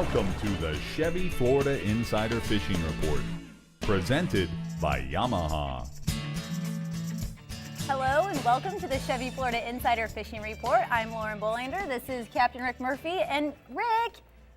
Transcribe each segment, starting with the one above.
Welcome to the Chevy Florida Insider Fishing Report, presented by Yamaha. Hello and welcome to the Chevy Florida Insider Fishing Report. I'm Lauren Bolander. This is Captain Rick Murphy, and Rick,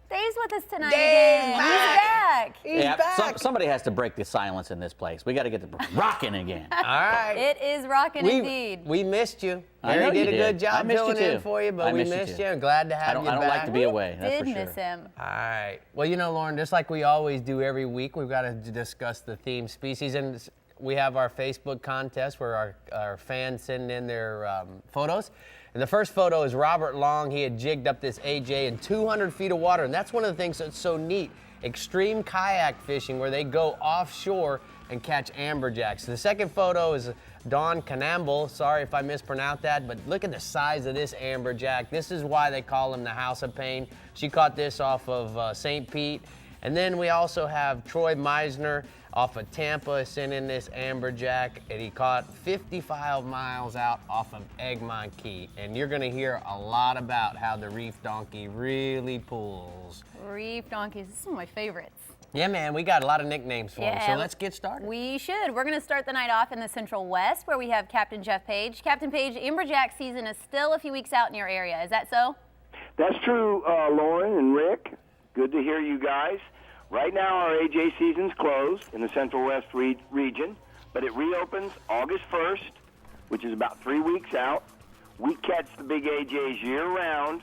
Dave's with us tonight again. He's back. He's back. Somebody has to break the silence in this place. We got to get the rocking again. All right. It is rocking indeed. We missed you. I know Mary you did a good job filling in too. for you, but we missed you. I'm glad to have you back. I don't like to be away, that's for Did sure. miss him. All right. Well, you know, Lauren, just like we always do every week, we've got to discuss the theme species. And we have our Facebook contest where our fans send in their photos. And the first photo is Robert Long. He had jigged up this AJ in 200 feet of water. And that's one of the things that's so neat. Extreme kayak fishing where they go offshore and catch amberjacks. The second photo is Dawn Canamble. Sorry if I mispronounced that, but look at the size of this amberjack. This is why they call him the House of Pain. She caught this off of St. Pete. And then we also have Troy Meisner off of Tampa sent in this amberjack, and he caught 55 miles out off of Egmont Key. And you're going to hear a lot about how the reef donkey really pulls. Reef donkeys, this is one of my favorites. Yeah, man, we got a lot of nicknames for him, so let's get started. We should. We're going to start the night off in the Central West, where we have Captain Jeff Page. Captain Page, amberjack season is still a few weeks out in your area. Is that so? That's true, Lauren and Rick. Good to hear you guys. Right now, our AJ season's closed in the Central West region, but it reopens August 1st, which is about 3 weeks out. We catch the big AJs year-round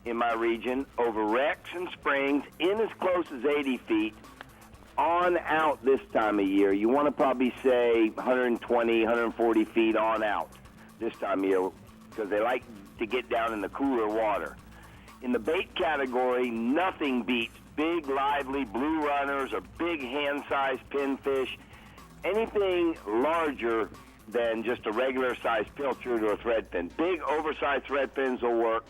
in my region over wrecks and springs in as close as 80 feet on out this time of year. You want to probably say 120, 140 feet on out this time of year because they like to get down in the cooler water. In the bait category, nothing beats big, lively blue runners or big hand-sized pinfish. Anything larger than just a regular-sized pilchard or threadfin. Big, oversized threadfins will work.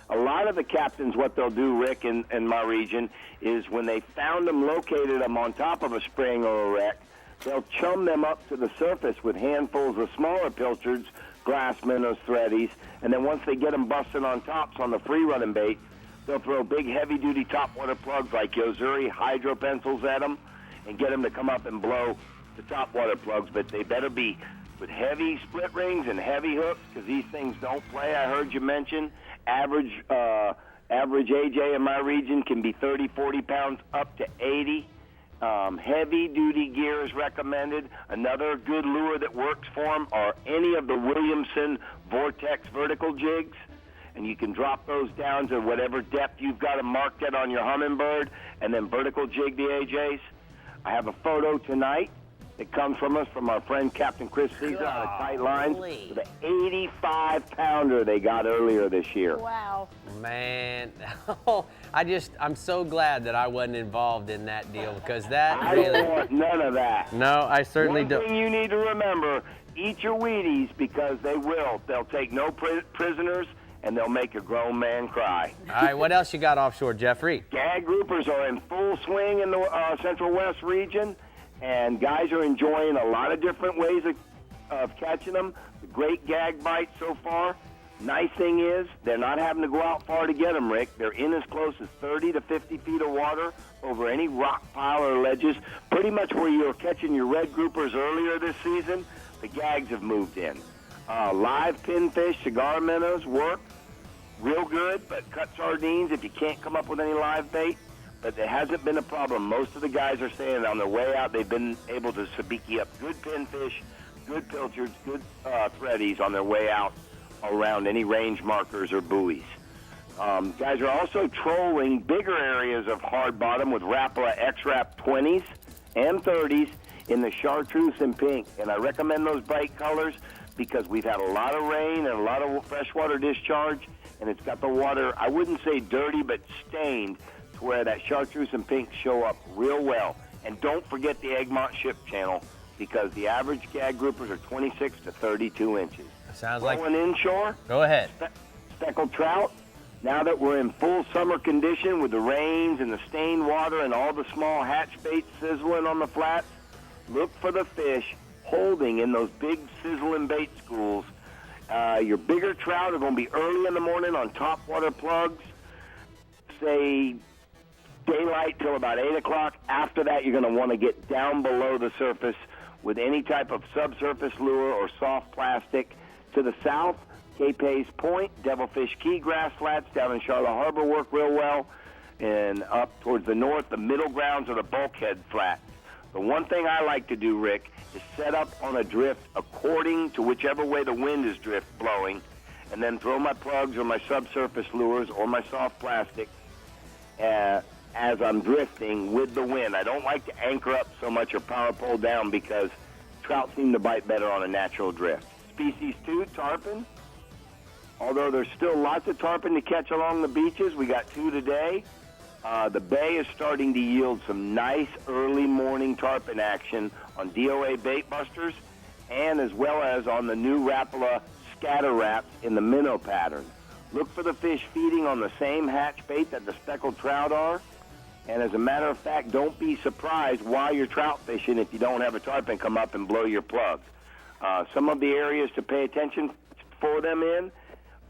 A lot of the captains, what they'll do, Rick, in my region, is when they found them, located them on top of a spring or a wreck, they'll chum them up to the surface with handfuls of smaller pilchards, glass minnows, threadies, and then once they get them busted on tops on the free-running bait, they'll throw big, heavy-duty topwater plugs like Yozuri hydro pencils at them and get them to come up and blow the topwater plugs. But they better be with heavy split rings and heavy hooks because these things don't play. I heard you mention average AJ in my region can be 30, 40 pounds up to 80. Heavy-duty gear is recommended. Another good lure that works for them are any of the Williamson Vortex vertical jigs. And you can drop those down to whatever depth you've got them marked at on your Humminbird and then vertical jig the AJs. I have a photo tonight that comes from us from our friend Captain Chris Caesar out of Tight Lines with an 85-pounder they got earlier this year. Wow. Man, I'm so glad that I wasn't involved in that deal because that I really... don't want none of that. No, I certainly don't. One thing you need to remember, eat your Wheaties because they will. They'll take no prisoners and they'll make a grown man cry. All right, what else you got offshore, Jeffrey? Gag groupers are in full swing in the Central West region, and guys are enjoying a lot of different ways of catching them. The great gag bites so far. Nice thing is they're not having to go out far to get them, Rick. They're in as close as 30 to 50 feet of water over any rock pile or ledges. Pretty much where you were catching your red groupers earlier this season, the gags have moved in. Live pinfish, cigar minnows work real good, but cut sardines if you can't come up with any live bait. But it hasn't been a problem. Most of the guys are saying on their way out they've been able to sabiki up good pinfish, good pilchards, good threadies on their way out around any range markers or buoys. Guys are also trolling bigger areas of hard bottom with Rapala X-Rap 20s and 30s in the chartreuse and pink. And I recommend those bright colors because we've had a lot of rain and a lot of freshwater discharge, and it's got the water, I wouldn't say dirty, but stained to where that chartreuse and pink show up real well. And don't forget the Egmont ship channel because the average gag groupers are 26 to 32 inches. Sounds like... Going inshore. Go ahead. Speckled trout. Now that we're in full summer condition with the rains and the stained water and all the small hatch baits sizzling on the flats, look for the fish holding in those big sizzling bait schools. Your bigger trout are going to be early in the morning on topwater plugs, say daylight till about 8 o'clock. After that, you're going to want to get down below the surface with any type of subsurface lure or soft plastic. To the south, Cape Hayes Point, Devilfish Key grass flats down in Charlotte Harbor work real well. And up towards the north, the middle grounds are the bulkhead flats. The one thing I like to do, Rick, is set up on a drift according to whichever way the wind is drift blowing, and then throw my plugs or my subsurface lures or my soft plastic as I'm drifting with the wind. I don't like to anchor up so much or power pole down because trout seem to bite better on a natural drift. Species 2, tarpon. Although there's still lots of tarpon to catch along the beaches, we got 2 today. The bay is starting to yield some nice early morning tarpon action on DOA bait busters and as well as on the new Rapala scatter wraps in the minnow pattern. Look for the fish feeding on the same hatch bait that the speckled trout are. And as a matter of fact, don't be surprised while you're trout fishing if you don't have a tarpon come up and blow your plug. Some of the areas to pay attention for them in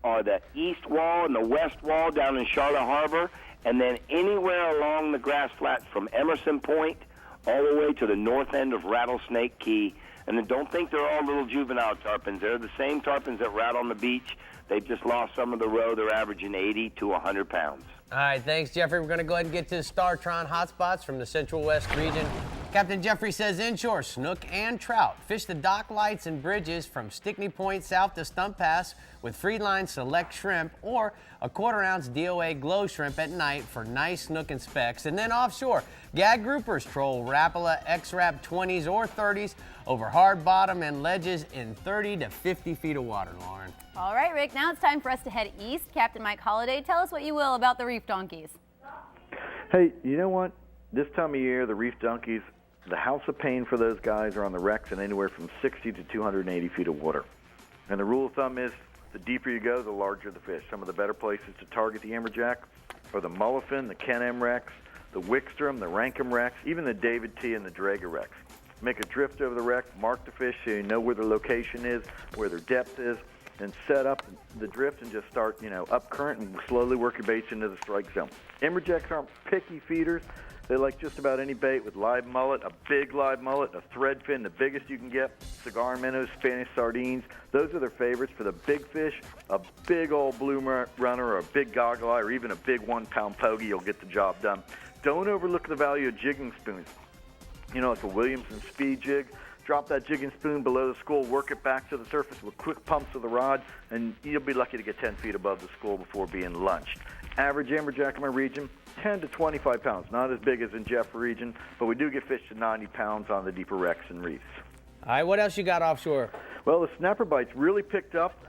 are the east wall and the west wall down in Charlotte Harbor, and then anywhere along the grass flats from Emerson Point all the way to the north end of Rattlesnake Key. And then don't think they're all little juvenile tarpons. They're the same tarpons that rat on the beach. They've just lost some of the roe. They're averaging 80 to 100 pounds. All right, thanks, Jeffrey. We're going to go ahead and get to the Startron hotspots from the Central West region. Captain Jeffrey says inshore, snook and trout. Fish the dock lights and bridges from Stickney Point south to Stump Pass with Freeline Select Shrimp or a 1/4 ounce DOA Glow Shrimp at night for nice snook and specks. And then offshore, gag groupers troll Rapala X-Rap 20s or 30s over hard bottom and ledges in 30 to 50 feet of water, Lauren. All right, Rick, now it's time for us to head east. Captain Mike Holliday, tell us what you will about the reef donkeys. Hey, you know what? This time of year, the reef donkeys, the house of pain for those guys are on the wrecks in anywhere from 60 to 280 feet of water. And the rule of thumb is the deeper you go, the larger the fish. Some of the better places to target the Amberjack are the Mullifin, the Ken M wrecks, the Wickstrom, the Rankum wrecks, even the David T. and the Drager wrecks. Make a drift over the wreck, mark the fish so you know where their location is, where their depth is, and set up the drift and just start, up current and slowly work your baits into the strike zone. Amberjacks aren't picky feeders. They like just about any bait with live mullet, a big live mullet, a thread fin, the biggest you can get, cigar minnows, Spanish sardines. Those are their favorites. For the big fish, a big old blue runner or a big goggle eye or even a big 1-pound pogey, you'll get the job done. Don't overlook the value of jigging spoons. Like a Williamson speed jig. Drop that jigging spoon below the school, work it back to the surface with quick pumps of the rod, and you'll be lucky to get 10 feet above the school before being lunched. Average Amberjack in my region, 10 to 25 pounds. Not as big as in Jeff region, but we do get fish to 90 pounds on the deeper wrecks and reefs. All right, what else you got offshore? Well, the snapper bites really picked up.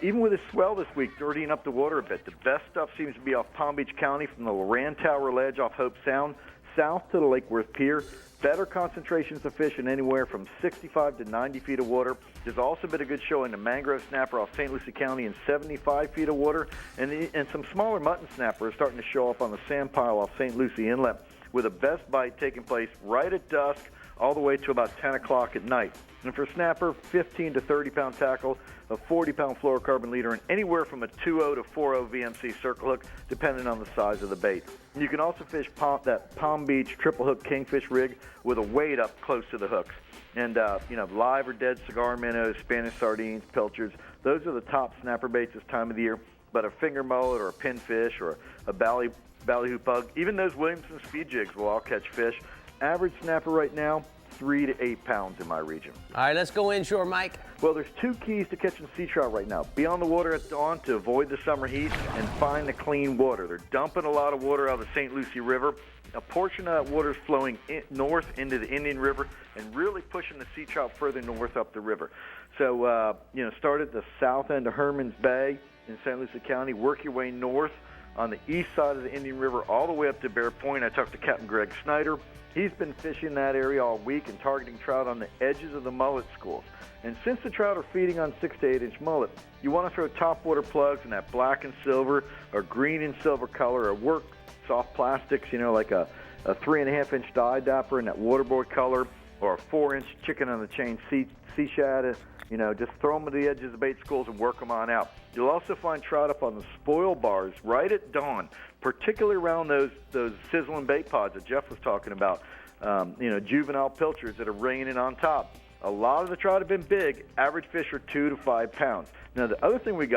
Even with a swell this week, dirtying up the water a bit. The best stuff seems to be off Palm Beach County from the Loran Tower Ledge off Hope Sound, south to the Lake Worth Pier. Better concentrations of fish in anywhere from 65 to 90 feet of water. There's also been a good showing of mangrove snapper off St. Lucie County in 75 feet of water, and some smaller mutton snapper are starting to show up on the sand pile off St. Lucie Inlet, with the best bite taking place right at dusk all the way to about 10 o'clock at night. And for snapper, 15 to 30-pound tackle, a 40-pound fluorocarbon leader, and anywhere from a 2.0 to 4.0 VMC circle hook, depending on the size of the bait. You can also fish that Palm Beach triple hook kingfish rig with a weight up close to the hooks. And, live or dead cigar minnows, Spanish sardines, pilchards, those are the top snapper baits this time of the year. But a finger mullet or a pinfish or a ballyhoo bug, even those Williamson speed jigs will all catch fish. Average snapper right now, 3 to 8 pounds in my region. All right, let's go inshore, Mike. Well, there's 2 keys to catching sea trout right now. Be on the water at dawn to avoid the summer heat and find the clean water. They're dumping a lot of water out of the St. Lucie River. A portion of that water is flowing north into the Indian River and really pushing the sea trout further north up the river. So, start at the south end of Herman's Bay in St. Lucie County, work your way north on the east side of the Indian River all the way up to Bear Point. I talked to Captain Greg Snyder. He's been fishing that area all week and targeting trout on the edges of the mullet schools. And since the trout are feeding on 6 to 8 inch mullet, you want to throw topwater plugs in that black and silver or green and silver color, or work soft plastics, like a 3.5 inch dye dapper in that waterboard color. or a 4-inch chicken on the chain sea shad. Just throw them to the edges of the bait schools and work them on out. You'll also find trout up on the spoil bars right at dawn, particularly around those sizzling bait pods that Jeff was talking about. Juvenile pilchers that are ringing on top. A lot of the trout have been big. Average fish are 2 to 5 pounds. Now, the other thing we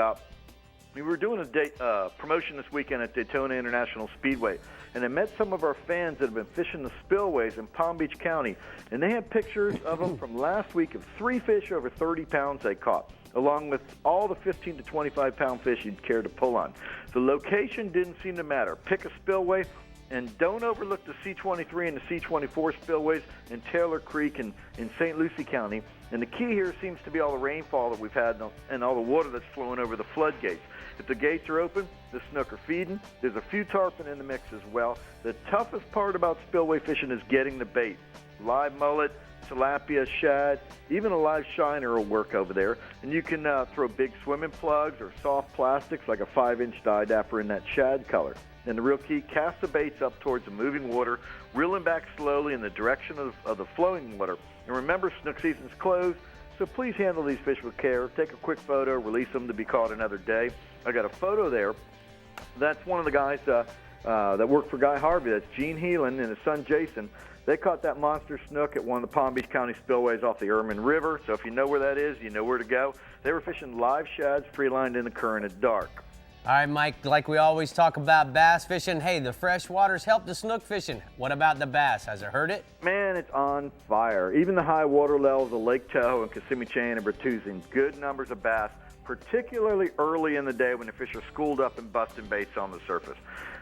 were doing a promotion this weekend at Daytona International Speedway, and I met some of our fans that have been fishing the spillways in Palm Beach County, and they had pictures of them from last week of 3 fish over 30 pounds they caught, along with all the 15 to 25-pound fish you'd care to pull on. The location didn't seem to matter. Pick a spillway, and don't overlook the C23 and the C24 spillways in Taylor Creek in St. Lucie County. And the key here seems to be all the rainfall that we've had and all the water that's flowing over the floodgates. If the gates are open, the snook are feeding. There's a few tarpon in the mix as well. The toughest part about spillway fishing is getting the bait. Live mullet, tilapia, shad, even a live shiner will work over there. And you can throw big swimming plugs or soft plastics like a 5-inch dye dapper in that shad color. And the real key, cast the baits up towards the moving water, reeling back slowly in the direction of the flowing water. And remember, snook season's closed, so please handle these fish with care. Take a quick photo, release them to be caught another day. I got a photo there. That's one of the guys that worked for Guy Harvey. That's Gene Heelan and his son Jason. They caught that monster snook at one of the Palm Beach County spillways off the Ermine River. So if you know where that is, you know where to go. They were fishing live shads free-lined in the current at dark. All right, Mike, like we always talk about bass fishing, hey, the fresh waters help the snook fishing. What about the bass? Has it hurt it? Man, it's on fire. Even the high water levels of Lake Tahoe and Kissimmee Chain are producing good numbers of bass, particularly early in the day when the fish are schooled up and busting baits on the surface.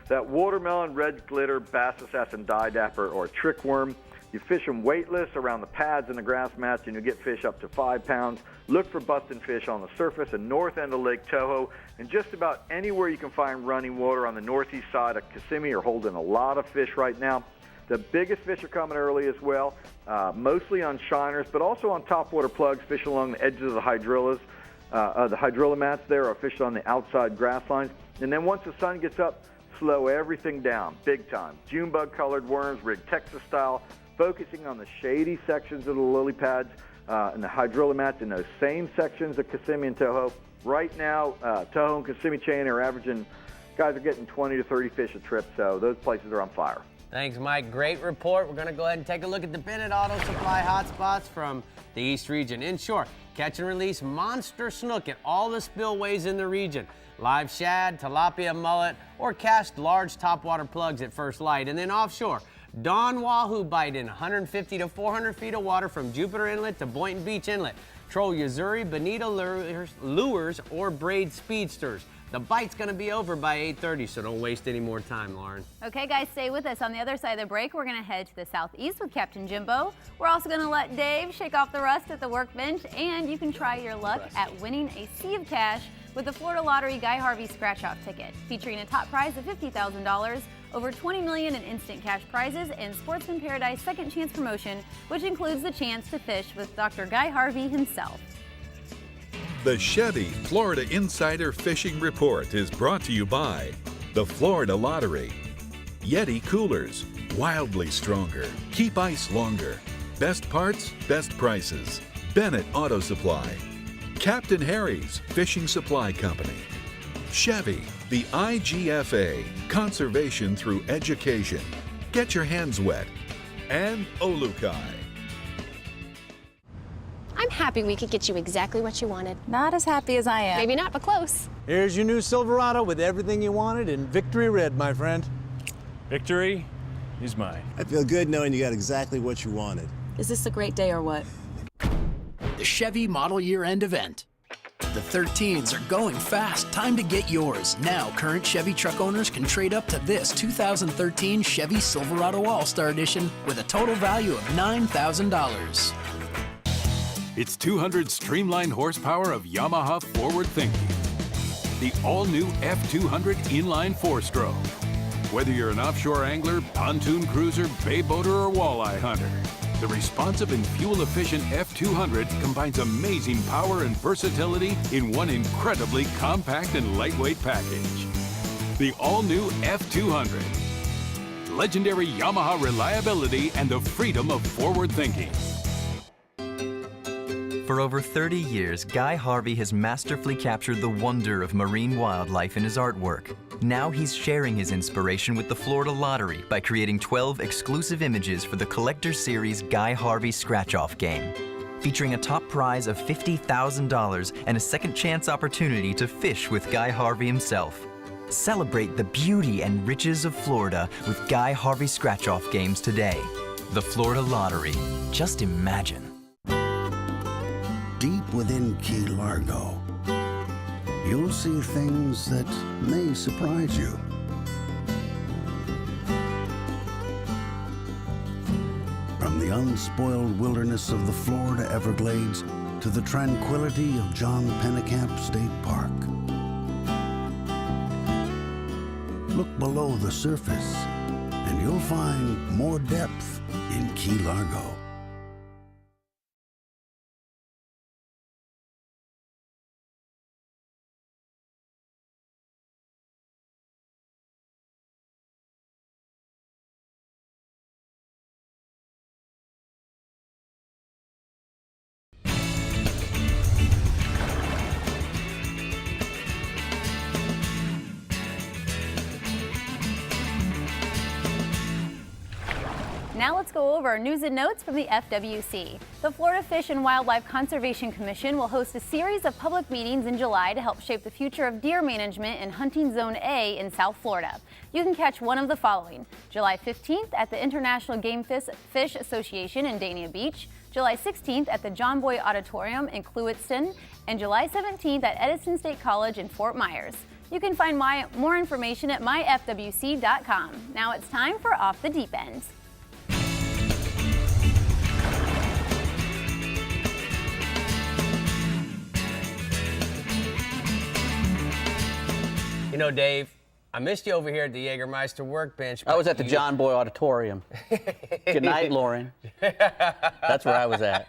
That watermelon, red glitter, bass assassin dye dapper, or trick worm, you fish them weightless around the pads and the grass mats, and you get fish up to 5 pounds. Look for busting fish on the surface and north end of Lake Tahoe, and just about anywhere you can find running water on the northeast side of Kissimmee are holding a lot of fish right now. The biggest fish are coming early as well, mostly on shiners, but also on topwater plugs, fish along the edges of the hydrillas. The hydrilla mats there are fished on the outside grass lines. And then once the sun gets up, slow everything down, big time. June bug colored worms, rigged Texas style, focusing on the shady sections of the lily pads and the hydrilla mats in those same sections of Kissimmee and Tahoe. Right now, Tahoe and Kissimmee Chain are averaging, guys are getting 20 to 30 fish a trip, so those places are on fire. Thanks, Mike. Great report. We're going to go ahead and take a look at the Bennett Auto Supply hotspots from the East region. Inshore, catch and release monster snook at all the spillways in the region. Live shad, tilapia, mullet, or cast large topwater plugs at first light. And then offshore, Dawn Wahoo bite in 150 to 400 feet of water from Jupiter Inlet to Boynton Beach Inlet. Troll Yazuri, Bonita lures, or braid speedsters. The bite's going to be over by 8:30, so don't waste any more time, Lauren. Okay, guys, stay with us. On the other side of the break, we're going to head to the southeast with Captain Jimbo. We're also going to let Dave shake off the rust at the workbench, and you can try your luck at winning a sea of cash with the Florida Lottery Guy Harvey scratch-off ticket, featuring a top prize of $50,000, over $20 million in instant cash prizes, and Sportsman Paradise Second Chance promotion, which includes the chance to fish with Dr. Guy Harvey himself. The Chevy Florida Insider Fishing Report is brought to you by the Florida Lottery, Yeti Coolers, wildly stronger, keep ice longer, best parts, best prices, Bennett Auto Supply, Captain Harry's Fishing Supply Company, Chevy, the IGFA, conservation through education, get your hands wet, and Olukai. I'm happy we could get you exactly what you wanted. Not as happy as I am. Maybe not, but close. Here's your new Silverado with everything you wanted in Victory Red, my friend. Victory is mine. I feel good knowing you got exactly what you wanted. Is this a great day or what? The Chevy Model Year End Event. The 13s are going fast. Time to get yours. Now, current Chevy truck owners can trade up to this 2013 Chevy Silverado All-Star Edition with a total value of $9,000. It's 200 streamlined horsepower of Yamaha forward thinking. The all-new F200 inline 4-stroke. Whether you're an offshore angler, pontoon cruiser, bay boater, or walleye hunter, the responsive and fuel-efficient F200 combines amazing power and versatility in one incredibly compact and lightweight package. The all-new F200. Legendary Yamaha reliability and the freedom of forward thinking. For over 30 years, Guy Harvey has masterfully captured the wonder of marine wildlife in his artwork. Now he's sharing his inspiration with the Florida Lottery by creating 12 exclusive images for the Collector Series Guy Harvey Scratch-Off game, featuring a top prize of $50,000 and a second chance opportunity to fish with Guy Harvey himself. Celebrate the beauty and riches of Florida with Guy Harvey Scratch-Off games today. The Florida Lottery. Just imagine. Deep within Key Largo, you'll see things that may surprise you. From the unspoiled wilderness of the Florida Everglades to the tranquility of John Pennekamp State Park. Look below the surface and you'll find more depth in Key Largo. Now let's go over news and notes from the FWC. The Florida Fish and Wildlife Conservation Commission will host a series of public meetings in July to help shape the future of deer management in Hunting Zone A in South Florida. You can catch one of the following: July 15th at the International Game Fish Association in Dania Beach, July 16th at the John Boy Auditorium in Clewiston, and July 17th at Edison State College in Fort Myers. You can find more information at myfwc.com. Now it's time for Off the Deep End. You know, Dave, I missed you over here at the Jägermeister workbench. I was at the John Boy Auditorium. Good night, Lauren. That's where I was at.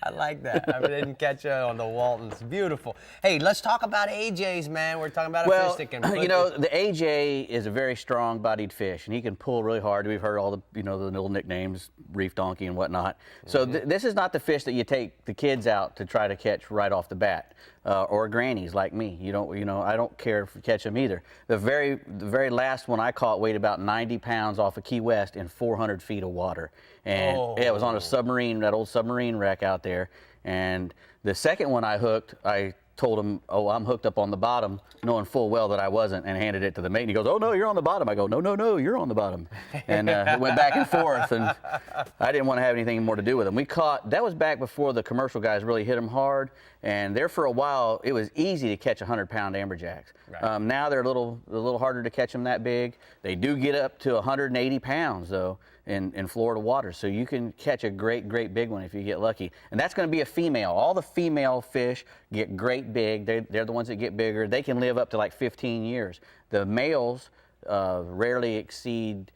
I like that. I didn't catch you on the Waltons. Beautiful. Hey, let's talk about AJ's, man. We're talking about a fish that can... You know, the AJ is a very strong-bodied fish, and he can pull really hard. We've heard all the, the little nicknames, reef donkey and whatnot. So this is not the fish that you take the kids out to try to catch right off the bat. Or grannies like me. I don't care if you catch them either. The very last one I caught weighed about 90 pounds off of Key West in 400 feet of water. And yeah, it was on a submarine, that old submarine wreck out there. And the second one I hooked, I told him, "Oh, I'm hooked up on the bottom," knowing full well that I wasn't, and handed it to the mate. And he goes, "Oh, no, you're on the bottom." I go, "No, you're on the bottom." And it went back and forth, and I didn't want to have anything more to do with him. We caught, that was back before the commercial guys really hit him hard, and there for a while, it was easy to catch 100-pound amberjacks. Right. Now they're a little harder to catch them that big. They do get up to 180 pounds, though, in Florida waters. So you can catch a great big one if you get lucky. And that's going to be a female. All the female fish get great big. They're the ones that get bigger. They can live up to like 15 years. The males rarely exceed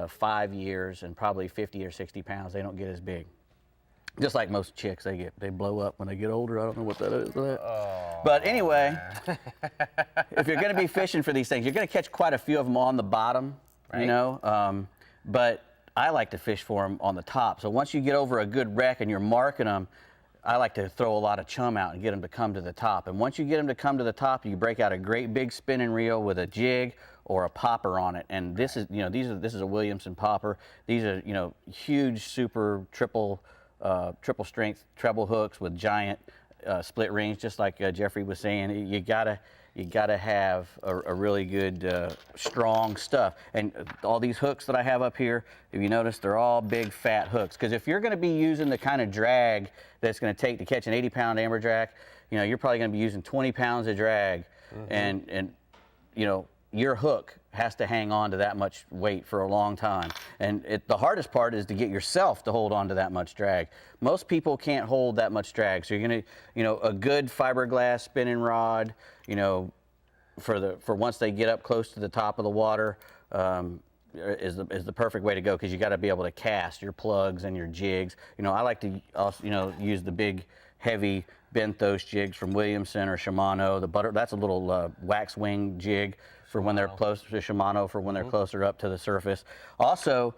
5 years and probably 50 or 60 pounds. They don't get as big. Just like most chicks, they blow up when they get older. I don't know what that is. But anyway, if you're going to be fishing for these things, you're going to catch quite a few of them on the bottom, right. But I like to fish for them on the top. So once you get over a good wreck and you're marking them, I like to throw a lot of chum out and get them to come to the top. And once you get them to come to the top, you break out a great big spinning reel with a jig or a popper on it. And this is, this is a Williamson popper. These are, huge, super triple strength treble hooks with giant split rings, just like Jeffrey was saying. You gotta have a really good strong stuff. And all these hooks that I have up here, if you notice, they're all big fat hooks. Because if you're going to be using the kind of drag that's going to take to catch an 80-pound amberjack, you're probably going to be using 20 pounds of drag, and your hook has to hang on to that much weight for a long time. And the hardest part is to get yourself to hold on to that much drag. Most people can't hold that much drag. So you're gonna, a good fiberglass spinning rod, for once they get up close to the top of the water, is the perfect way to go, because you got to be able to cast your plugs and your jigs. I like to also, use the big, heavy benthos jigs from Williamson or Shimano. That's a little wax wing jig for when they're closer to Shimano, for when they're closer up to the surface. Also,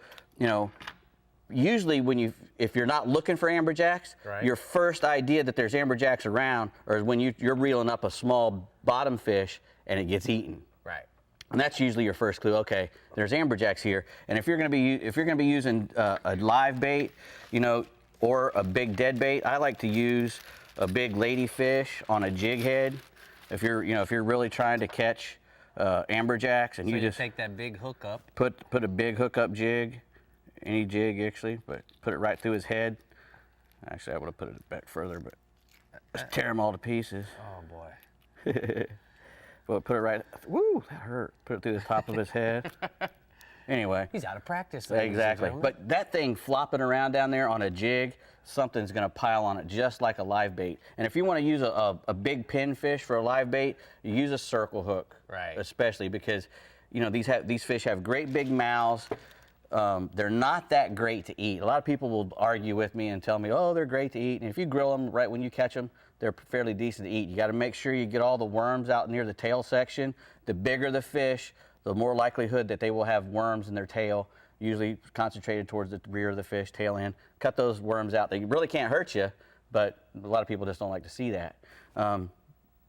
usually if you're not looking for amberjacks, your first idea that there's amberjacks around or when you're reeling up a small bottom fish and it gets eaten. Right. And that's usually your first clue. Okay, there's amberjacks here. And if you're going to be using a live bait, or a big dead bait, I like to use a big ladyfish on a jig head. If you're really trying to catch amberjacks, and so you just take that big hook up. Put a big hookup jig, any jig actually, but put it right through his head. Actually, I would have put it back further, but just tear him all to pieces. Oh boy. Well, put it right. Woo, that hurt. Put it through the top of his head. Anyway. He's out of practice. Exactly. But that thing flopping around down there on a jig, something's going to pile on it just like a live bait. And if you want to use a big pin fish for a live bait, you use a circle hook. Right. Especially because, these fish have great big mouths. They're not that great to eat. A lot of people will argue with me and tell me, oh, they're great to eat. And if you grill them right when you catch them, they're fairly decent to eat. You got to make sure you get all the worms out near the tail section. The bigger the fish, the more likelihood that they will have worms in their tail, usually concentrated towards the rear of the fish, tail end. Cut those worms out. They really can't hurt you, but a lot of people just don't like to see that.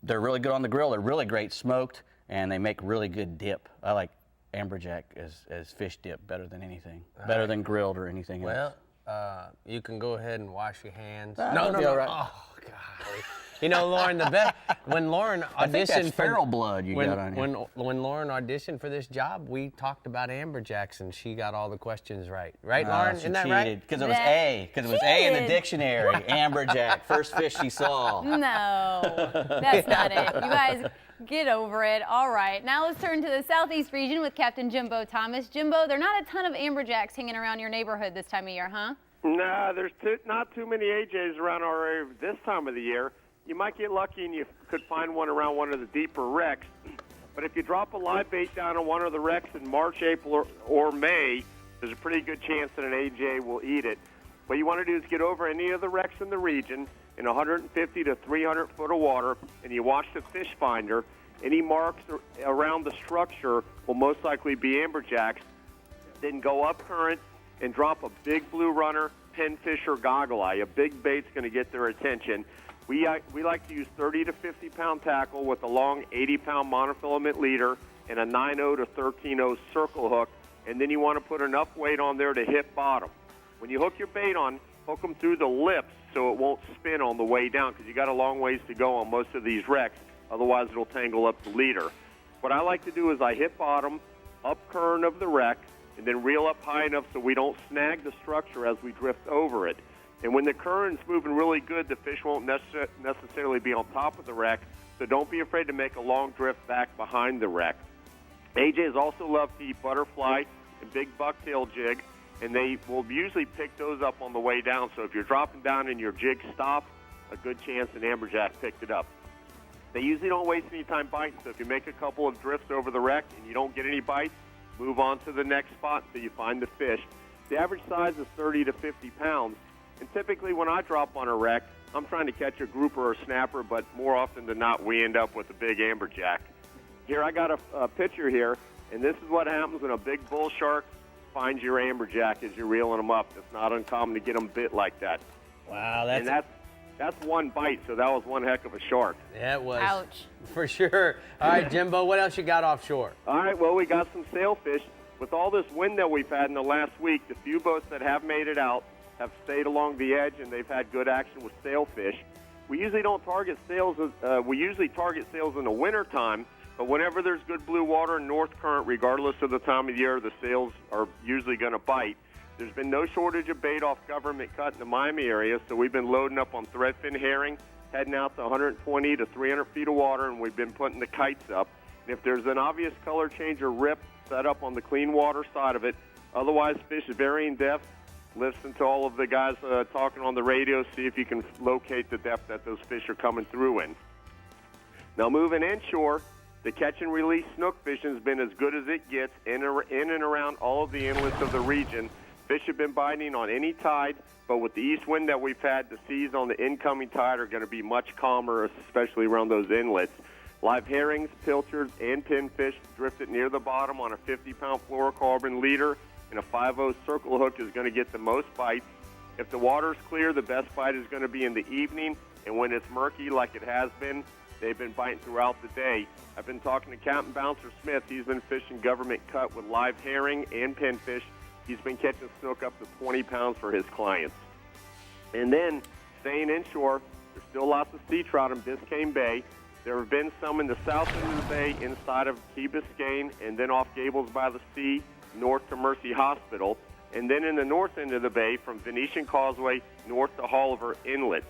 They're really good on the grill. They're really great smoked, and they make really good dip. I like amberjack as fish dip better than anything, better than grilled or anything else. Well, you can go ahead and wash your hands. No. Right. Oh, God. Lauren, when Lauren auditioned I think that's feral blood you got on you. When Lauren auditioned for this job, we talked about amberjacks, and she got all the questions right. Right, Lauren? Isn't that right? Because it was A. Because it was A in the dictionary. Amberjack, first fish she saw. No, that's not it. You guys get over it. All right, now let's turn to the southeast region with Captain Jimbo Thomas. Jimbo, there are not a ton of amberjacks hanging around your neighborhood this time of year, huh? Nah, there's not too many AJs around our area this time of the year. You might get lucky and you could find one around one of the deeper wrecks. But if you drop a live bait down on one of the wrecks in March, April, or May, there's a pretty good chance that an AJ will eat it. What you want to do is get over any of the wrecks in the region in 150 to 300 foot of water, and you watch the fish finder. Any marks around the structure will most likely be amberjacks. Then go up current and drop a big blue runner, pinfish, or goggle eye. A big bait's going to get their attention. We like to use 30 to 50 pound tackle with a long 80 pound monofilament leader and a 9/0 to 13/0 circle hook, and then you want to put enough weight on there to hit bottom. When you hook your bait on, hook them through the lips so it won't spin on the way down, because you got a long ways to go on most of these wrecks. Otherwise, it'll tangle up the leader. What I like to do is I hit bottom, up current of the wreck, and then reel up high enough so we don't snag the structure as we drift over it. And when the current's moving really good, the fish won't necessarily be on top of the wreck, so don't be afraid to make a long drift back behind the wreck. AJs also love to eat butterfly and big bucktail jig, and they will usually pick those up on the way down. So if you're dropping down and your jig stops, a good chance an amberjack picked it up. They usually don't waste any time biting, so if you make a couple of drifts over the wreck and you don't get any bites, move on to the next spot until you find the fish. The average size is 30 to 50 pounds, and typically when I drop on a wreck, I'm trying to catch a grouper or a snapper, but more often than not, we end up with a big amberjack. Here, I got a picture here, and this is what happens when a big bull shark finds your amberjack as you're reeling them up. It's not uncommon to get them bit like that. Wow, that's one bite, so that was one heck of a shark. Yeah, it was. Ouch. For sure. All right, Jimbo, what else you got offshore? All right, well, we got some sailfish. With all this wind that we've had in the last week, the few boats that have made it out have stayed along the edge, and they've had good action with sailfish. We usually don't target sails. We usually target sails in the wintertime, but whenever there's good blue water and north current, regardless of the time of year, the sails are usually going to bite. There's been no shortage of bait off government cut in the Miami area, so we've been loading up on threadfin herring, heading out to 120 to 300 feet of water, and we've been putting the kites up. And if there's an obvious color change or rip, set up on the clean water side of it. Otherwise, fish of varying depth. Listen to all of the guys talking on the radio, see if you can locate the depth that those fish are coming through in. Now, moving inshore, the catch and release snook fishing has been as good as it gets in and around all of the inlets of the region. Fish have been biting on any tide, but with the east wind that we've had, the seas on the incoming tide are going to be much calmer, especially around those inlets. Live herrings, pilchards, and pinfish drifted near the bottom on a 50-pound fluorocarbon leader and a 5/0 circle hook is going to get the most bites. If the water's clear, the best bite is going to be in the evening, and when it's murky like it has been, they've been biting throughout the day. I've been talking to Captain Bouncer Smith. He's been fishing government cut with live herring and pinfish. He's been catching snook up to 20 pounds for his clients. And then, staying inshore, there's still lots of sea trout in Biscayne Bay. There have been some in the south end of the bay inside of Key Biscayne, and then off Gables by the Sea, north to Mercy Hospital. And then in the north end of the bay, from Venetian Causeway north to Holliver Inlet.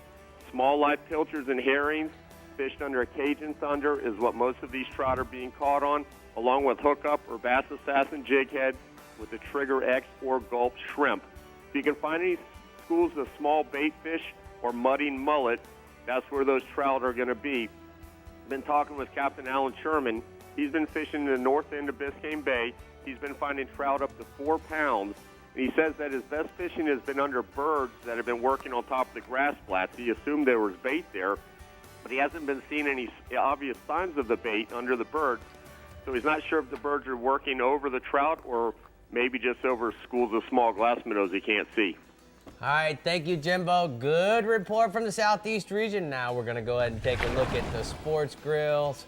Small live pilchards and herrings fished under a Cajun Thunder is what most of these trout are being caught on, along with hookup or Bass Assassin jig heads with the Trigger X or Gulp shrimp. If you can find any schools of small bait fish or mudding mullet, that's where those trout are going to be. Been talking with Captain Alan Sherman. He's been fishing in the north end of Biscayne Bay. He's been finding trout up to 4 pounds. And he says that his best fishing has been under birds that have been working on top of the grass flats. He assumed there was bait there, but he hasn't been seeing any obvious signs of the bait under the birds. So he's not sure if the birds are working over the trout or maybe just over schools of small glass minnows he can't see. All right, thank you, Jimbo. Good report from the Southeast region. Now we're going to go ahead and take a look at the sports grills.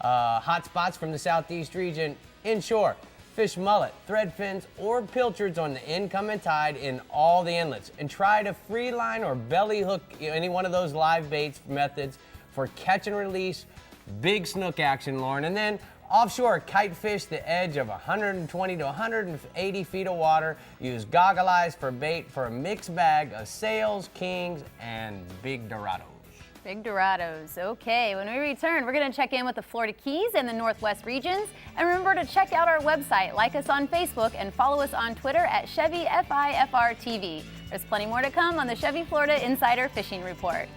Hot spots from the Southeast region. Inshore, fish mullet, threadfins, or pilchards on the incoming tide in all the inlets. And try to free line or belly hook any one of those live baits methods for catch and release, big snook action, Lauren. And then offshore, kite fish the edge of 120 to 180 feet of water. Use goggle eyes for bait for a mixed bag of sails, kings, and big dorados. Big Dorados. Okay, when we return, we're going to check in with the Florida Keys and the Northwest regions. And remember to check out our website, like us on Facebook, and follow us on Twitter at Chevy FIFR TV. There's plenty more to come on the Chevy Florida Insider Fishing Report.